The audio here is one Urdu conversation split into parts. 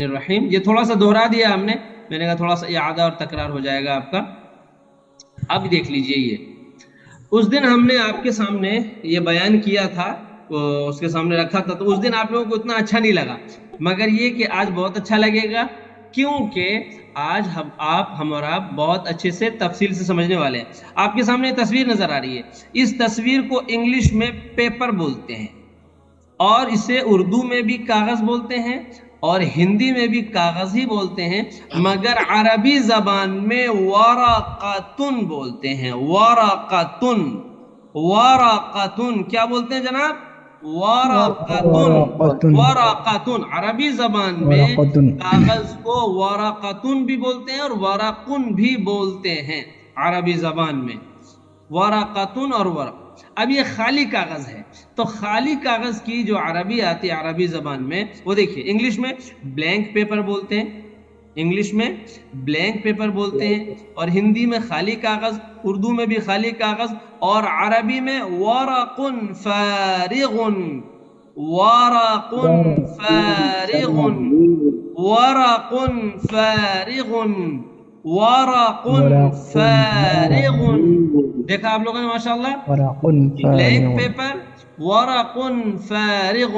الرحیم. یہ تھوڑا سا دوہرا دیا ہم نے, میں نے کہا تھوڑا سا اعادہ اور تکرار ہو جائے گا آپ کا. اب دیکھ لیجئے, یہ اس دن ہم نے آپ کے سامنے یہ بیان کیا تھا, اس کے سامنے رکھا تھا, تو اس دن آپ لوگوں کو اتنا اچھا نہیں لگا, مگر یہ کہ آج بہت اچھا لگے گا, کیونکہ آج ہم اور آپ بہت اچھے سے تفصیل سے سمجھنے والے ہیں. آپ کے سامنے تصویر نظر آ رہی ہے, اس تصویر کو انگلش میں پیپر بولتے ہیں, اور اسے اردو میں بھی کاغذ بولتے ہیں, اور ہندی میں بھی کاغذ ہی بولتے ہیں, مگر عربی زبان میں ورقتن بولتے ہیں. ورقتن, ورقتن کیا بولتے ہیں جناب؟ ورقتن. ورقۃ ورقتن عربی زبان میں ورقۃ کاغذ کو ورقتن بھی بولتے ہیں اور ورقن بھی بولتے ہیں عربی زبان میں. ورقتن اور ورق. اب یہ خالی کاغذ ہے, تو خالی کاغذ کی جو عربی آتی ہے عربی زبان میں, وہ دیکھیے انگلش میں بلینک پیپر بولتے ہیں, انگلش میں بلینک پیپر بولتے ہیں, اور ہندی میں خالی کاغذ, اردو میں بھی خالی کاغذ, اور عربی میں ورق فارغ. ورق فارغ, ورق فارغ, ورق فارغ. دیکھا آپ لوگوں نے ماشاءاللہ, ورق بلینک فارغ. پیپر, ورق فارغ.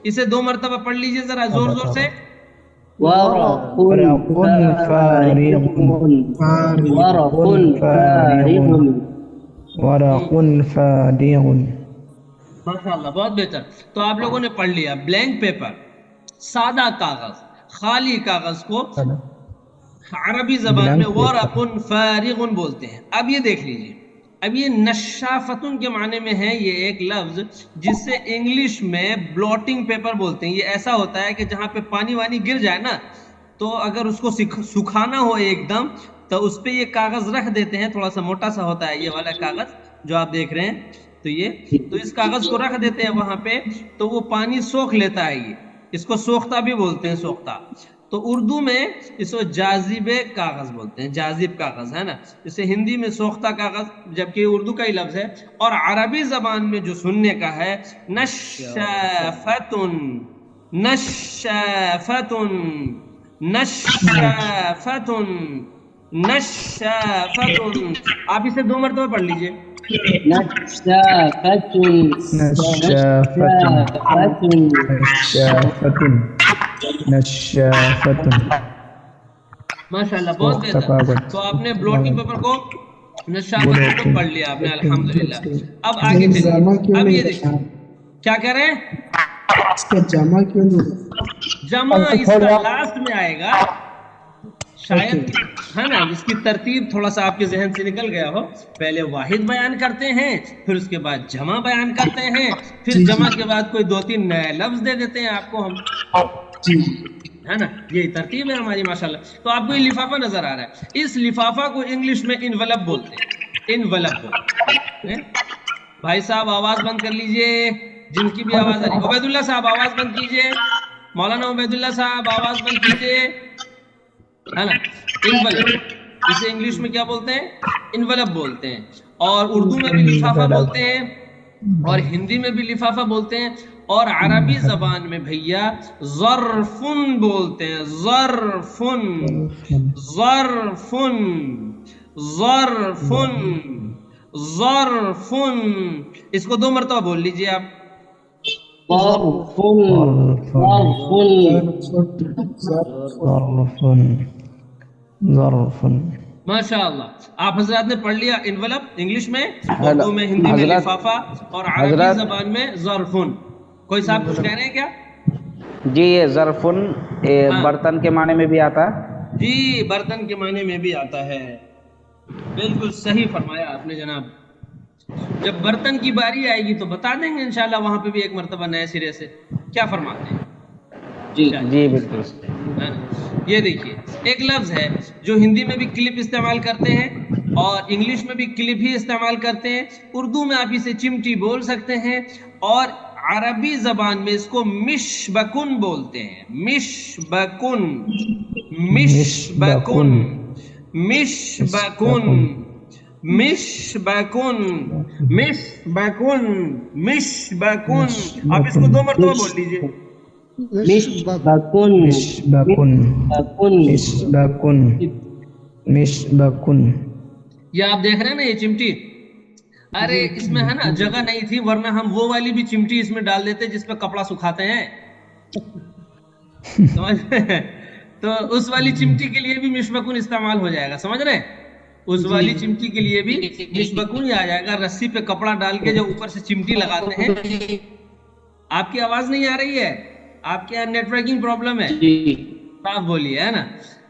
اسے 2 مرتبہ پڑھ لیجئے ذرا زور زور سے. ورق ورق فارغ. فارغ. ورق فارغ. فارغ. ورق فارغ. ماشاءاللہ, بہت بہتر. تو آپ لوگوں نے پڑھ لیا بلینک پیپر, سادہ کاغذ, خالی کاغذ کو عربی زبان میں بلینک ورق پیپر. فارغ بولتے ہیں. اب یہ دیکھ لیجئے, اب یہ نشافتن کے معنی میں ہے یہ ایک لفظ, جس سے انگلش میں بلوٹنگ پیپر بولتے ہیں. یہ ایسا ہوتا ہے کہ جہاں پہ پانی وانی گر جائے نا, تو اگر اس کو سکھانا ہو ایک دم, تو اس پہ یہ کاغذ رکھ دیتے ہیں, تھوڑا سا موٹا سا ہوتا ہے یہ والا کاغذ جو آپ دیکھ رہے ہیں. تو اس کاغذ کو رکھ دیتے ہیں وہاں پہ, تو وہ پانی سوکھ لیتا ہے. یہ اس کو سوختہ بھی بولتے ہیں, سوختہ. تو اردو میں اس کو جاذب کاغذ بولتے ہیں, جاذب کاغذ ہے نا. جیسے ہندی میں سوختہ کاغذ, جبکہ اردو کا ہی لفظ ہے. اور عربی زبان میں جو سننے کا ہے, نشافتن, نشافتن, نشافتن, نشافتن. آپ اسے 2 مرتبہ پڑھ لیجئے. نشافة. نشافة. نشافة. نشافة. ماشاءاللہ, بہت سوختہ بہتر. کاغذ. تو آپ نے بلوٹنگ پیپر کو, نشافتن کو پڑھ لیا آپ نے, الحمدللہ. اب آگے لیکن چلیے. جامع کیوں اب نہیں یہ رکھا؟ دیکھیے کیا کہہ رہے ہیں, اس کا جامع کیوں نہیں رکھا؟ جمع اس کا لاسٹ میں آئے گا شاید, اوکے. ہے نا. اس کی ترتیب تھوڑا سا آپ کے ذہن سے نکل گیا ہو. پہلے واحد بیان کرتے ہیں, پھر اس کے بعد جمع بیان کرتے ہیں, پھر جی جمع کے بعد کوئی 2-3 نئے لفظ دے دیتے ہیں آپ کو ہم, جی ہے نا. یہی ترتیب ہے ہماری ماشاءاللہ. تو آپ کو یہ لفافہ نظر آ رہا ہے, اس لفافہ کو انگلش میں انویلپ بولتے ہیں, انویلپ بولتے ہیں. بھائی صاحب آواز بند کر لیجئے, جن کی بھی آواز آ رہی. عبید اللہ صاحب آواز بند کیجئے, مولانا عبید اللہ صاحب آواز بند کیجئے, ہے نا. انویلپ, اسے انگلش میں کیا بولتے ہیں؟ انویلپ بولتے ہیں. اور اردو میں بھی لفافہ بولتے ہیں, اور ہندی میں بھی لفافہ بولتے ہیں, اور عربی زبان میں بھیا ظرفن بولتے ہیں. ظرفن, ظرفن, ظرفن, ظرفن. اس کو 2 مرتبہ بول لیجئے آپ. ظرف. ظرف. ظرف. ماشاء اللہ, آپ حضرات نے پڑھ لیا انویلپ انگلش میں, اردو میں, ہندی میں لفافہ, اور عربی حضرت زبان میں ظرفن. کوئی صاحب کچھ کہہ رہے ہیں کیا؟ جی, یہ ظرفن ہاں برتن کے معنی میں بھی آتا ہے. جی, برتن کے معنی میں بھی آتا ہے. بالکل صحیح فرمایا آپ نے جناب. جب برتن کی باری آئے گی تو بتا دیں گے انشاءاللہ, وہاں پہ بھی ایک مرتبہ نئے سرے سے. کیا فرماتے ہیں؟ جی بالکل. یہ دیکھیے, ایک لفظ ہے جو ہندی میں بھی کلپ استعمال کرتے ہیں, اور انگلش میں بھی کلپ ہی استعمال کرتے ہیں. اردو میں آپ اسے چمٹی بول سکتے ہیں, اور عربی زبان میں اس کو مشبکن بولتے ہیں. مشبکن, مشبکن, مشبکن, مشبکن, مشبکن, مشبکن. آپ اس کو 2 مرتبہ بول لیجئے. مشبكٌ مشبك مشبكٌ مشبك مشبك یہ آپ دیکھ رہے ہیں نا یہ چمٹی، ارے اس میں ہے نا جگہ نہیں تھی، ورنہ ہم وہ والی بھی چمٹی اس میں ڈال دیتے جس پہ کپڑا سکھاتے ہیں، سمجھ رہے ہیں؟ تو اس والی چمٹی کے لیے بھی مشبکون استعمال ہو جائے گا، سمجھ رہے ہیں؟ اس والی چمٹی کے لیے بھی مشبکون ہی آ جائے گا، رسی پہ کپڑا ڈال کے جو اوپر سے چمٹی لگاتے ہیں۔ آپ کی آواز نہیں آ رہی ہے، آپ کے یہاں نیٹ ورکنگ پرابلم ہے، صاف بولیے، ہے نا؟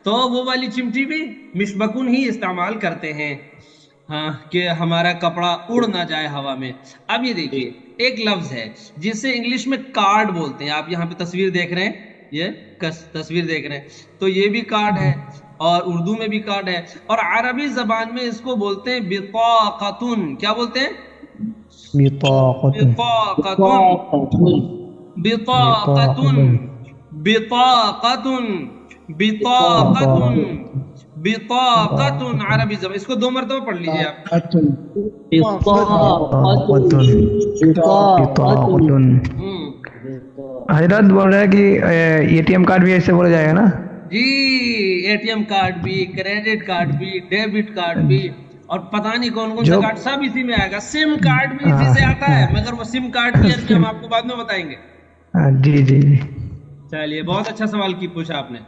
تو وہ والی چمٹی بھی مشبکون ہی استعمال کرتے ہیں، ہاں، کہ ہمارا کپڑا اڑ نہ جائے ہوا میں۔ اب یہ دیکھیے ایک لفظ ہے جسے انگلش میں کارڈ بولتے ہیں، آپ یہاں پہ تصویر دیکھ رہے ہیں، یہ تصویر دیکھ رہے ہیں، تو یہ بھی کارڈ ہے اور اردو میں بھی کارڈ ہے، اور عربی زبان میں اس کو بولتے ہیں بطاقتن، کیا بولتے ہیں؟ بطاقة بطاقتن، بطاقتن، بطاقتن، بطاقتن، بطاقتن، عربی زبان، اس کو 2 مرتبہ پڑھ لیجئے آپ۔ بطاقة بطاقة ہوں، حضرت بول رہے ہیں کہ اے ٹی ایم کارڈ بھی ایسے بولا جائے گا نا؟ جی، اے ٹی ایم کارڈ بھی، کریڈٹ کارڈ بھی، ڈیبٹ کارڈ بھی، اور پتہ نہیں کون کون سے جو کارڈ، سب اسی میں آئے گا۔ سم کارڈ بھی اسی ہاں سے آتا ہے، مگر وہ سم کارڈ کی عربی ہم آپ کو بعد میں بتائیں گے۔ جی جی جی چلیے، بہت اچھا سوال کی پوچھا آپ نے۔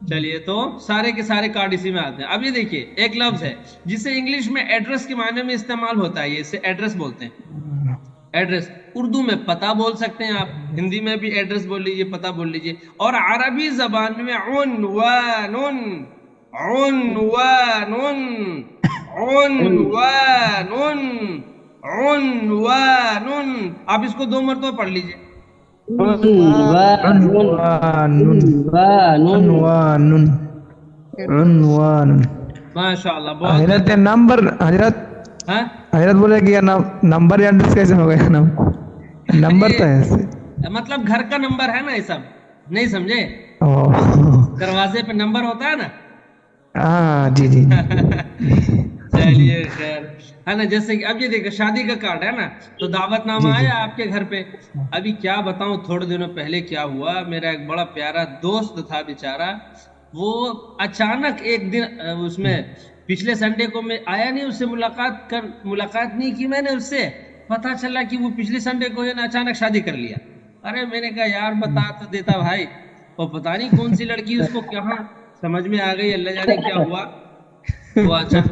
چلیے، تو سارے کے سارے کارڈ اسی میں آتے ہیں۔ اب یہ دیکھیے ایک لفظ ہے جسے انگلش میں ایڈریس کے معنی میں استعمال ہوتا ہے، یہ اسے ایڈریس بولتے ہیں۔ ایڈریس اردو میں پتہ بول سکتے ہیں آپ، ہندی میں بھی ایڈریس بول لیجئے، پتہ بول لیجئے، اور عربی زبان میں عنوان، عنوان، عنوان، عنوان، آپ اس کو 2 مرتبہ پڑھ لیجئے۔ عنوان عنوان عنوان عنوان ماشاء اللہ، بہت حضرت بہتر۔ نمبر حضرت ہاں، حضرت بولے کہ نمبر یا ایڈریس کیسے ہو گیا نمبر تو ہے ایسے۔ مطلب گھر کا نمبر ہے نا، یہ سب نہیں سمجھے؟ دروازے پہ نمبر ہوتا ہے نا۔ ہاں جی جی چلیے خیر، ہے نا؟ جیسے کہ اب یہ دیکھیں شادی کا کارڈ ہے نا، تو دعوت نامہ جی جی آیا آپ کے گھر پہ۔ ابھی کیا بتاؤں، تھوڑے دنوں پہلے کیا ہوا، میرا ایک بڑا پیارا دوست تھا بیچارہ، وہ اچانک ایک دن اس میں پچھلے سنڈے کو میں آیا نہیں، اس سے ملاقات نہیں کی میں نے اس سے، پتا چلا کہ وہ پچھلے سنڈے کو ہے نا اچانک شادی کر لیا۔ ارے میں نے کہا یار بتا تو دیتا بھائی، اور پتا نہیں کون سی لڑکی اس کو کہاں سمجھ میں آ گئی، اللہ جانے کیا ہوا، وہ اچانک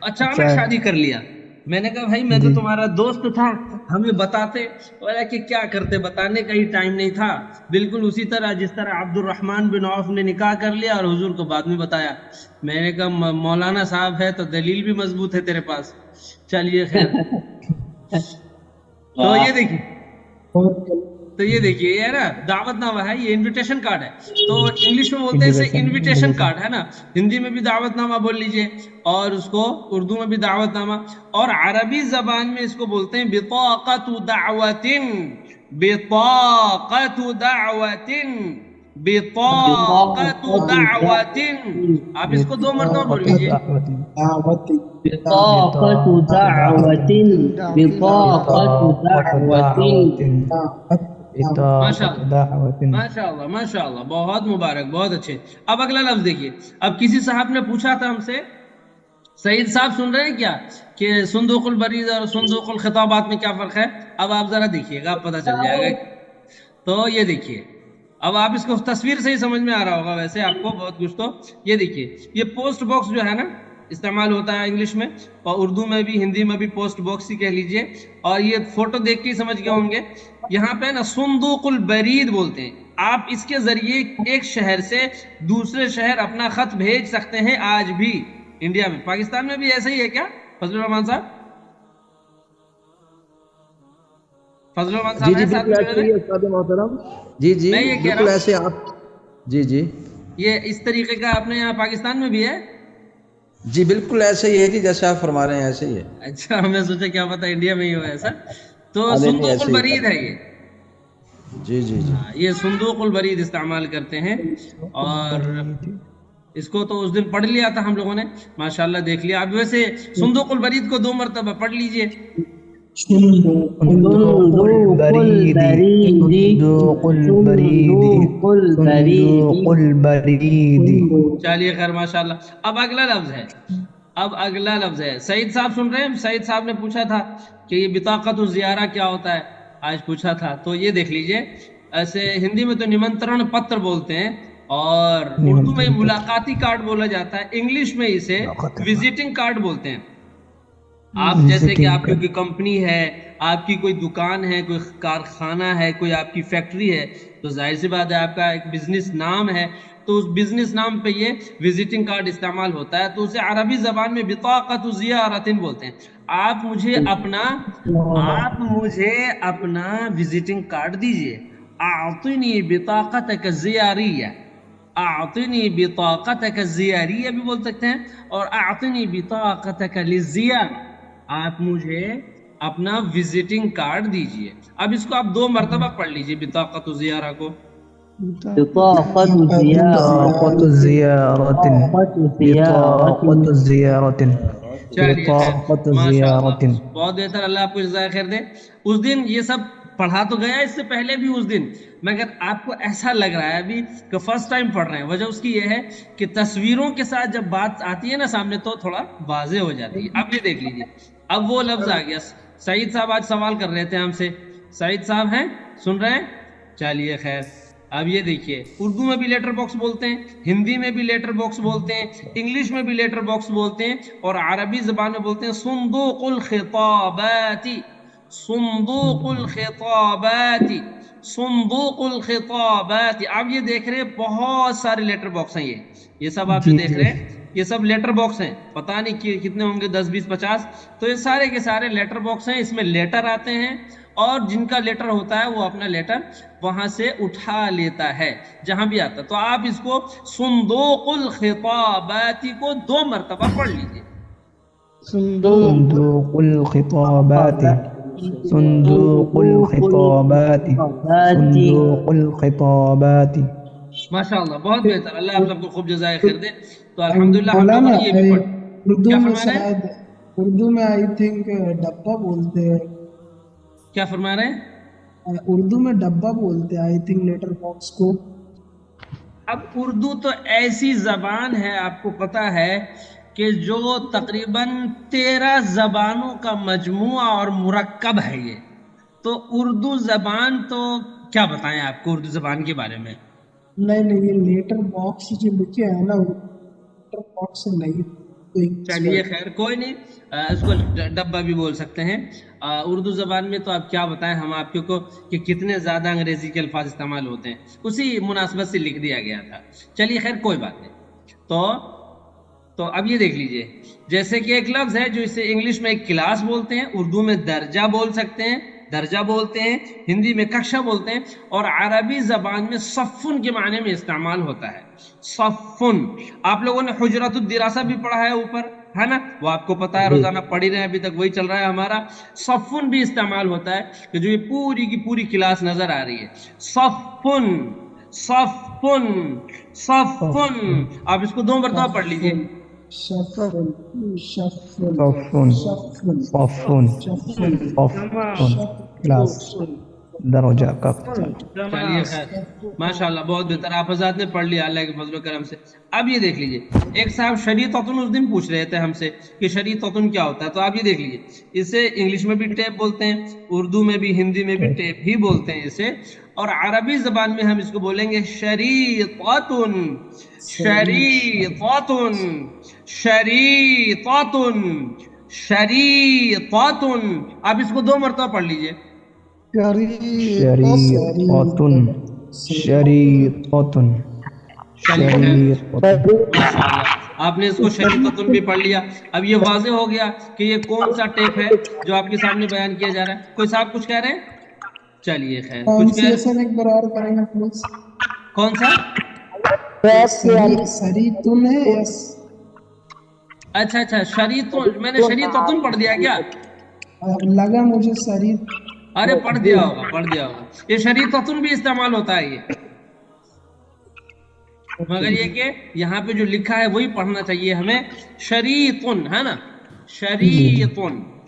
اچھا شادی کر لیا۔ میں نے کہا بھائی میں تو جی تمہارا دوست تھا، ہمیں بتاتے، بولا کہ کیا کرتے، بتانے کا ہی ٹائم نہیں تھا، بالکل اسی طرح جس طرح عبد الرحمن بن عوف نے نکاح کر لیا اور حضور کو بعد میں بتایا۔ میں نے کہا مولانا صاحب ہے تو دلیل بھی مضبوط ہے تیرے پاس۔ چلیے خیر، تو یہ دیکھیے یہ ہے نا دعوت نامہ ہے، یہ انویٹیشن کارڈ ہے، تو انگلش میں بولتے ہیں اسے انویٹیشن کارڈ، ہے نا؟ ہندی میں بھی دعوت نامہ بول لیجئے، اور اس کو اردو میں بھی دعوت نامہ، اور عربی زبان میں اس کو بولتے ہیں بطاقت دعوت، بطاقت دعوت، بطاقت دعوت۔ آپ اس کو 2 مرتبہ بول لیجئے۔ دعوت بطاقة دعوة بطاقة دعوة ماشاء دعوت اللہ، ماشاء اللہ، ماشاء اللہ، بہت مبارک، بہت اچھے۔ اب اگلا لفظ دیکھیے، اب کسی صاحب نے پوچھا تھا ہم سے، سعید صاحب سن رہے ہیں کیا، کہ صندوق البرید اور صندوق الخطابات میں کیا فرق ہے؟ اب آپ ذرا دیکھیے گا، آپ پتہ چل جائے گا۔ تو یہ دیکھیے، اب آپ اس کو تصویر سے ہی سمجھ میں آ رہا ہوگا ویسے آپ کو بہت کچھ، تو یہ دیکھیے یہ پوسٹ باکس جو ہے نا استعمال ہوتا ہے انگلش میں، اور اردو میں بھی ہندی میں بھی پوسٹ باکس ہی کہہ لیجئے، اور یہ فوٹو دیکھ کے ہی سمجھ گئے ہوں گے، یہاں پہ نا صندوق البرید بولتے ہیں۔ آپ اس کے ذریعے ایک شہر سے دوسرے شہر اپنا خط بھیج سکتے ہیں آج بھی انڈیا میں۔ پاکستان میں بھی ایسا ہی ہے کیا فضل الرحمان صاحب؟ فضل الرحمان جی صاحب جی ہیں ساتھ بالکل میں ایسے میرے؟ ہی ہے استاد محترم، جی جی میں یہ کہہ رہا بالکل ہوں ایسے آپ، جی جی یہ اس طریقے کا اپنے یہاں پاکستان میں بھی ہے؟ جی بالکل ایسے ہی ہے جی، جیسے آپ فرما رہے ہیں ایسے ہی ہے۔ اچھا، ہمیں سوچا کیا پتہ انڈیا میں ہی ہو ایسا۔ تو نہیں نہیں صندوق ایسے ہی البرید ہے یہ، جی جی جی یہ صندوق البرید استعمال کرتے ہیں، اور اس کو تو اس دن پڑھ لیا تھا ہم لوگوں نے، ماشاءاللہ دیکھ لیا۔ اب ویسے صندوق البرید کو 2 مرتبہ پڑھ لیجئے۔ صندوق صندوق البريد صندوق البريد صندوق البريد چلیے خیر ماشاء اللہ. اب اگلا لفظ ہے، سعید صاحب سن رہے ہیں؟ سعید صاحب نے پوچھا تھا کہ یہ بطاقت الزیارہ کیا ہوتا ہے، آج پوچھا تھا. تو یہ دیکھ لیجئے، ایسے ہندی میں تو نمنترن پتر بولتے ہیں، اور اردو میں ملاقاتی کارڈ بولا جاتا ہے، انگلش میں اسے وزٹنگ کارڈ بولتے ہیں. آپ جیسے کہ آپ کی کوئی کمپنی ہے، آپ کی کوئی دکان ہے، کوئی کارخانہ ہے، کوئی آپ کی فیکٹری ہے، تو ظاہر سی بات ہے آپ کا ایک بزنس نام ہے، تو اس بزنس نام پہ یہ وزٹنگ کارڈ استعمال ہوتا ہے. تو اسے عربی زبان میں بطاقت زیارت بولتے ہیں. آپ مجھے اپنا وزٹنگ کارڈ دیجئے. اعطنی بطاقتک الزیاریہ، اعطنی بطاقتک الزیاریہ بھی بول سکتے ہیں، اور اعطنی بطاقتک للزیارہ، آپ مجھے اپنا وزٹنگ کارڈ دیجئے. اب اس کو آپ 2 مرتبہ پڑھ لیجئے، بطاقت الزیارہ کو. بطاقة بطاقة زيارة بطاقة زيارة چلیے خیر بطاقة ماشاء اللہ، زيارة. بہت بہتر، اللہ آپ کو جزائے خیر دے. اس دن یہ سب پڑھا تو گیا اس سے پہلے بھی اس دن، مگر آپ کو ایسا لگ رہا ہے ابھی کہ فرسٹ ٹائم پڑھ رہے ہیں. وجہ اس کی یہ ہے کہ تصویروں کے ساتھ جب بات آتی ہے نا سامنے تو تھوڑا واضح ہو جاتی ہے. اب یہ دیکھ لیجئے، اب وہ لفظ آ گیا. سعید صاحب آج سوال کر رہے تھے ہم سے، سعید صاحب ہیں، سن رہے ہیں؟ چلیے خیر. اب یہ دیکھیے، اردو میں بھی لیٹر باکس بولتے ہیں، ہندی میں بھی لیٹر باکس بولتے ہیں، انگلش میں بھی لیٹر باکس بولتے ہیں، اور عربی زبان میں بولتے ہیں صندوق الخطابات. صندوق الخطابات، صندوق الخطابات. آپ یہ دیکھ رہے ہیں بہت سارے لیٹر باکس ہیں، یہ سب آپ جو جی دیکھ جی رہے ہیں یہ سب لیٹر باکس ہیں. پتہ نہیں کتنے ہوں گے، 10 20 50. تو یہ سارے کے سارے لیٹر باکس ہیں، اس میں لیٹر آتے ہیں، اور جن کا لیٹر ہوتا ہے وہ اپنا لیٹر وہاں سے اٹھا لیتا ہے جہاں بھی آتا ہے. تو آپ اس کو صندوق الخطابات کو 2 مرتبہ پڑھ لیجئے. صندوق الخطابات صندوق الخطابات صندوق الخطابات. ماشاء اللہ، بہت بہتر، اللہ آپ سب کو خوب جزائے خیر دے. تو الحمدللہ ہم لوگوں مولانا نے یہ بھی پڑھ. اردو کیا میں فرما رہے ہیں؟ شاید، اردو میں آئی تھنک ڈبہ بولتے ہیں، کیا فرما رہے ہیں؟ اردو میں ڈبہ بولتے ہیں آئی تھنک لیٹر باکس کو. اب اردو تو ایسی زبان ہے، آپ کو پتا ہے کہ جو تقریباً 13 زبانوں کا مجموعہ اور مرکب ہے یہ. تو اردو زبان تو کیا بتائیں آپ کو اردو زبان کے بارے میں. نہیں یہ لیٹر باکس جو لکھے ہیں نا، لیٹر باکس نہیں تو انگلش چلیے ورڈ. خیر کوئی نہیں، اس کو ڈبہ بھی بول سکتے ہیں. اردو زبان میں تو آپ کیا بتائیں ہم آپ کو کہ کتنے زیادہ انگریزی کے الفاظ استعمال ہوتے ہیں، اسی مناسبت سے لکھ دیا گیا تھا. چلیے خیر کوئی بات نہیں. تو اب یہ دیکھ لیجئے، جیسے کہ ایک لفظ ہے جو اسے انگلش میں ایک کلاس بولتے ہیں، اردو میں درجہ بول سکتے ہیں، درجہ بولتے ہیں، ہندی میں ککشا بولتے ہیں، اور عربی زبان میں صفن کے معنی میں استعمال ہوتا ہے. صفن. آپ لوگوں نے حجرۃ الدراسہ بھی پڑھا ہے اوپر، ہے نا؟ وہ آپ کو پتا ہے، روزانہ پڑھ ہی رہے ہیں، ابھی تک وہی چل رہا ہے ہمارا. صفن بھی استعمال ہوتا ہے کہ جو یہ پوری کی پوری کلاس نظر آ رہی ہے. صفن، صفن، صفن. آپ اس کو 2 مرتبہ پڑھ لیجئے. شفن شفن صفون شفن صفون شفن صفون کلاس درجہ کق. چلیے خیر ماشاء اللہ، بہت بہتر، آپ حضرات نے پڑھ لیا اللہ کے فضل و کرم سے. اب یہ دیکھ لیجئے، ایک صاحب شریطۃن اس دن پوچھ رہے تھے ہم سے کہ شریطۃن کیا ہوتا ہے. تو آپ یہ دیکھ لیجئے، اسے انگلش میں بھی ٹیپ بولتے ہیں، اردو میں بھی، ہندی میں بھی ٹیپ ہی بولتے ہیں اسے، اور عربی زبان میں ہم اس کو بولیں گے شریطۃن. شریطۃن، شریطۃن، شریطۃن. آپ اس کو 2 مرتبہ پڑھ لیجئے. شریطۃن شریطۃن چلیے خیر شریطۃن. ماشاء اللہ، آپ نے اس کو شریطۃن بھی پڑھ لیا. اب یہ واضح ہو گیا کہ یہ کون سا ٹیپ ہے جو آپ کے سامنے بیان کیا جا رہا ہے. کوئی صاحب کچھ کہہ رہے ہیں؟ چلیے خیر، کچھ کہہ رہے ہیں؟ پروننسیشن ایک بار اور کریں گے پلیز. کون سا؟ سری تن ہے یس. اچھا اچھا، شریطن، میں نے شریطۃن پڑھ دیا کیا؟ لگا مجھے سری. ارے پڑھ دیا ہوگا، پڑھ دیا ہوگا. یہ شریطۃن بھی استعمال ہوتا ہے یہ، مگر یہ کہ یہاں پہ جو لکھا ہے وہی پڑھنا چاہیے ہمیں. شریطن ہے نا، جی جی شریطن.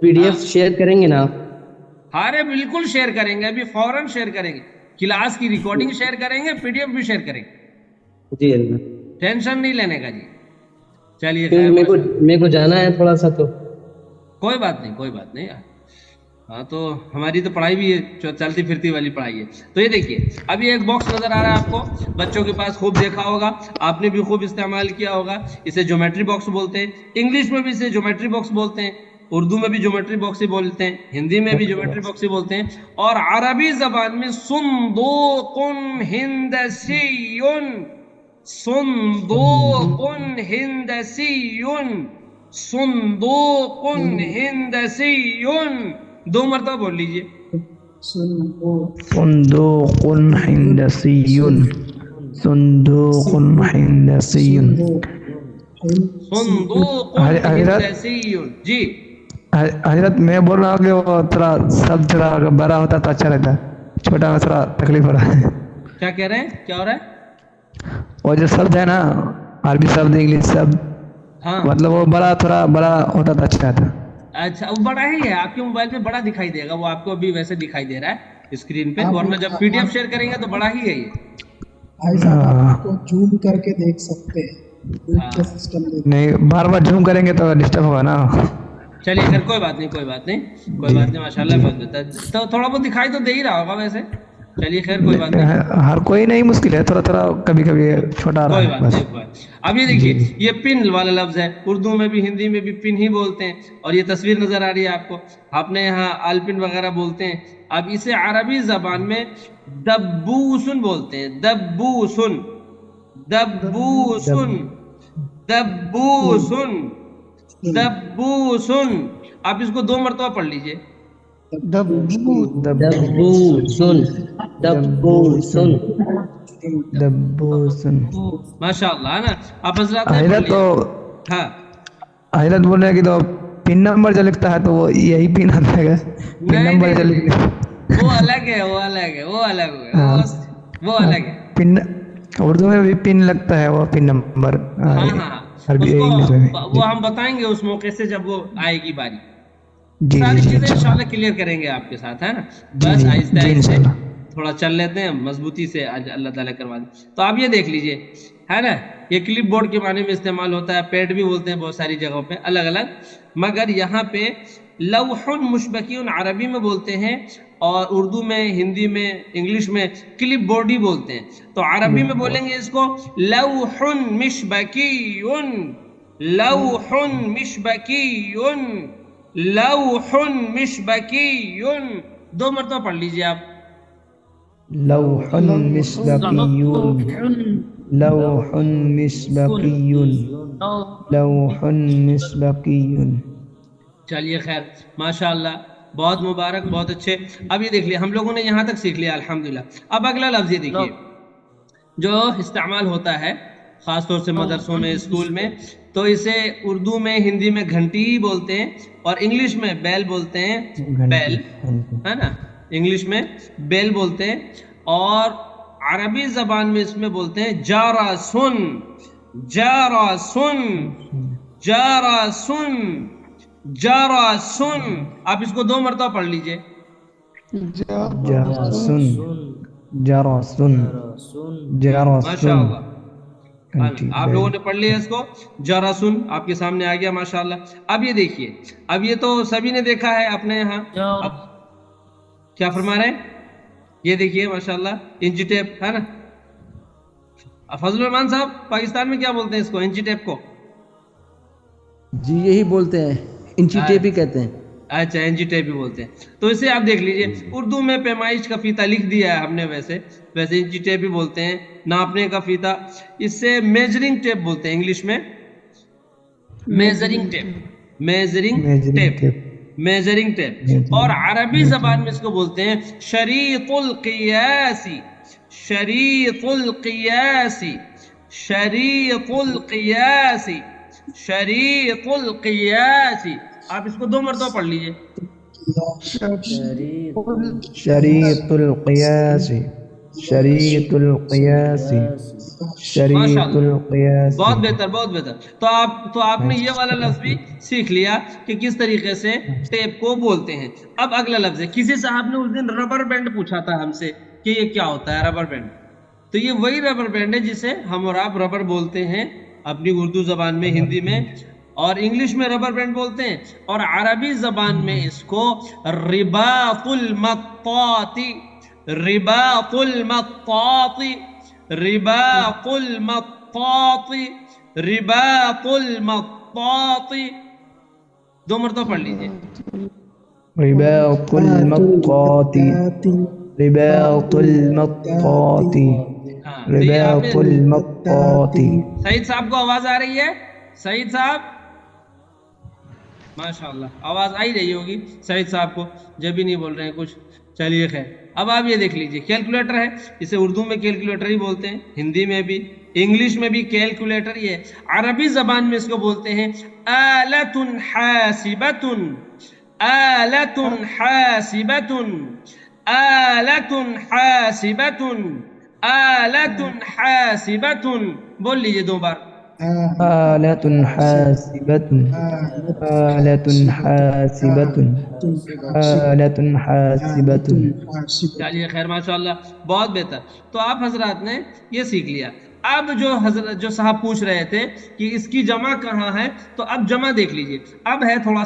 پی ڈی ایف شیئر کریں گے نا آپ؟ ارے بالکل شیئر کریں گے، ابھی فوراً شیئر کریں گے، کلاس کی ریکارڈنگ شیئر کریں گے، پی ڈی ایف بھی شیئر کریں گے، جی حضرت، ٹینشن نہیں لینے کا جی۔ چلیے کیونکہ خیر، میرے کو جانا ہے تھوڑا سا تو۔ کوئی بات نہیں، کوئی بات نہیں، ہاں تو ہماری تو پڑھائی بھی ہے، چلتی پھرتی والی پڑھائی ہے۔ تو یہ دیکھیے ابھی ایک باکس نظر آ رہا ہے آپ کو، بچوں کے پاس خوب دیکھا ہوگا، آپ نے بھی خوب استعمال کیا ہوگا، اسے جیومیٹری باکس بولتے ہیں، انگلش میں بھی اسے جیومیٹری باکس بولتے ہیں، اردو میں بھی جیومیٹری باکس ہی بولتے ہیں، ہندی میں بھی جیومیٹری باکس ہی بولتے ہیں، اور عربی زبان میں صندوق ہندسی، صندوق ہندسی، صندوق ہندسی، دو مرتبہ بول لیجئے۔ صندوق هندسي صندوق هندسي صندوق حضرت ہندسی، جی حضرت میں بول رہا ہوں کہ وہ تھوڑا سب تھوڑا اگر بڑا ہوتا تو اچھا رہتا، چھوٹا میں تھوڑا تکلیف ہو رہا ہے۔ کیا کہہ رہے ہیں، کیا ہو رہا ہے؟ وہ جو شبد ہے نا، عربی شبد انگلش شبد، ہاں مطلب وہ تھوڑا بڑا ہوتا تو اچھا رہتا۔ اچھا، وہ بڑا ہی ہے، آپ کے موبائل پہ بڑا دکھائی دے گا، وہ آپ کو ابھی ویسے دکھائی دے رہا ہے اسکرین پہ، ورنہ جب پی ڈی ایف شیئر کریں گے تو بڑا ہی ہے یہ۔ بھائی صاحب آپ اس کو زوم کر کے دیکھ سکتے ہیں، زوم کا سسٹم نہیں بار بار زوم کریں گے تو ڈسٹرب ہوگا نا۔ چلیے خیر، کوئی بات نہیں، کوئی بات نہیں، کوئی بات نہیں، ماشاء اللہ بہت بہتر، تو تھوڑا بہت دکھائی تو دے ہی رہا ہوگا ویسے۔ چلیے خیر، کوئی بات نہیں، ہر کوئی نہیں، مشکل ہے تھوڑا تھوڑا، کبھی کبھی چھوٹا آ رہا کوئی ہے بات بس۔ نہیں، کوئی بات۔ اب یہ دیکھیے یہ پن والا لفظ ہے، اردو میں بھی ہندی میں بھی پن ہی بولتے ہیں، اور یہ تصویر نظر آ رہی ہے آپ کو، آپ نے یہاں آلپن وغیرہ بولتے ہیں، اب اسے عربی زبان میں دبوسن بولتے ہیں، دبوسن، دبوسن، دبوسن، دبوسن۔ آپ اس کو دو مرتبہ پڑھ لیجئے۔ دبوسن، دبوسن۔ دبوسن۔ ماشاء اللہ، ہے نا؟ آپ حضرات نے پڑھ حضرت لیا۔ تو ہاں حضرت بول رہے ہیں کہ تو پن نمبر جو لکھتا ہے تو وہ یہی پن آتا ہے، پن نہیں نمبر نہیں جو نہیں، لکھتا وہ الگ ہے، وہ الگ ہے، وہ الگ ہے، ہاں وہ الگ ہے۔ پن اردو میں بھی پن لگتا ہے، وہ پن نمبر ہاں ہاں ہاں، عربی اس کو انگلش میں بھی۔ جی وہ ہم بتائیں گے اس موقع سے جب وہ آئے گی باری، جی جی ساری جی چیزیں انشاءاللہ، انشاءاللہ کلیئر کریں گے آپ کے ساتھ، ہے نا؟ جی بس جی آہستہ جی آہستہ انشاءاللہ۔ تھوڑا چل لیتے ہیں مضبوطی سے، آج اللہ تعالیٰ کروا دیں۔ تو آپ یہ دیکھ لیجئے، ہے نا؟ یہ کلپ بورڈ کے معنی میں استعمال ہوتا ہے، پیڈ بھی بولتے ہیں بہت ساری جگہوں پہ الگ الگ، مگر یہاں پہ لوح مشبکیون عربی میں بولتے ہیں، اور اردو میں، ہندی میں، انگلش میں کلپ بورڈ ہی بولتے ہیں۔ تو عربی میں بولیں گے اس کو لوح مشبکیون، لوح مشبکیون، لوح مشبکیون، دو مرتبہ پڑھ لیجئے آپ۔ لوح مسبقیون، لوح مسبقیون، لوح مسبقیون۔ چلیے خیر، ماشاء اللہ، بہت مبارک، بہت اچھے۔ اب یہ دیکھ لیا ہم لوگوں نے یہاں تک سیکھ لیا الحمدللہ۔ اب اگلا لفظ یہ دیکھیے جو استعمال ہوتا ہے خاص طور سے مدرسوں میں، اسکول میں، تو اسے اردو میں، ہندی میں گھنٹی ہی بولتے ہیں، اور انگلش میں بیل بولتے ہیں، بیل، ہے نا؟ انگلش میں بیل بولتے ہیں، اور عربی زبان میں اس میں بولتے ہیں جاراسن، جاراسن، جاراسن، جاراسن۔ آپ اس کو دو مرتبہ پڑھ لیجئے۔ جرسن، جرسن، ماشاء جرسن۔ اللہ، آپ لوگوں نے پڑھ لیا اس کو، جراسن آپ کے سامنے آ گیا ماشاءاللہ۔ اب یہ دیکھیے، اب یہ تو سبھی نے دیکھا ہے اپنے یہاں، اب کیا فرما رہے ہیں؟ یہ دیکھیے ماشاءاللہ، انچی ٹیپ، ہے نا؟ فضل الرحمان صاحب، پاکستان میں کیا بولتے ہیں اس کو، انچی ٹیپ کو؟ جی یہی بولتے ہیں، انچی ٹیپ ہی کہتے ہیں۔ اچھا، انچی ٹیپ بھی بولتے ہیں۔ تو اسے آپ دیکھ لیجئے، اردو میں پیمائش کا فیتہ لکھ دیا ہے ہم نے، ویسے انچی ٹیپ بھی بولتے ہیں، ناپنے کا فیتہ، اس سے میجرنگ ٹیپ بولتے ہیں انگلش میں، measuring tape, measuring tape, measuring tape, اور عربی زبان میں اس کو بولتے ہیں شریط القیاسی، شریط القیاسی، شریط القیاسی، شریط القیاسی۔ آپ اس کو دو مرتبہ پڑھ لیجئے۔ شریط القیاس، شریط القیاس شریط القیاس بہت بہتر بہت بہتر. تو آپ نے یہ والا لفظ بھی سیکھ لیا کہ کس طریقے سے ٹیپ کو بولتے ہیں. اب اگلا لفظ ہے, کسی صاحب نے اس دن ربر بینڈ پوچھا تھا ہم سے کہ یہ کیا ہوتا ہے ربر بینڈ. تو یہ وہی ربر بینڈ ہے جسے ہم اور آپ ربر بولتے ہیں اپنی اردو زبان میں, ہندی میں, اور انگلش میں ربر بینڈ بولتے ہیں, اور عربی زبان میں اس کو رباط المطاط, رباط المطاط, رباط المطاط, رباط المطاط. 2 مرتبہ پڑھ لیجئے. رباط المطاط رباط المطاط ہاں, تو یہ آپ رباط المطاط. سعید صاحب کو آواز آ رہی ہے؟ سعید صاحب, ماشاءاللہ آواز آئی رہی ہوگی سعید صاحب کو, جب بھی نہیں بول رہے ہیں کچھ. چلیے خیر. اب آپ یہ دیکھ لیجئے, کیلکولیٹر ہے, اسے اردو میں کیلکولیٹر ہی بولتے ہیں, ہندی میں بھی, انگلش میں بھی کیلکولیٹر ہی ہے. عربی زبان میں اس کو بولتے ہیں آلۃ حاسبۃ, آلۃ حاسبۃ, آلۃ حاسبۃ, آلۃ حاسبۃ. بول لیجئے 2 بار. آلۃ حاسبۃ آلۃ حاسبۃ آلۃ حاسبۃ. چلیے خیر, ماشاءاللہ بہت بہتر. تو آپ حضرات نے یہ سیکھ لیا. اب جو صاحب پوچھ رہے تھے کہ اس کی جمع کہاں ہے, تو اب جمع دیکھ لیجئے. اب ہے تھوڑا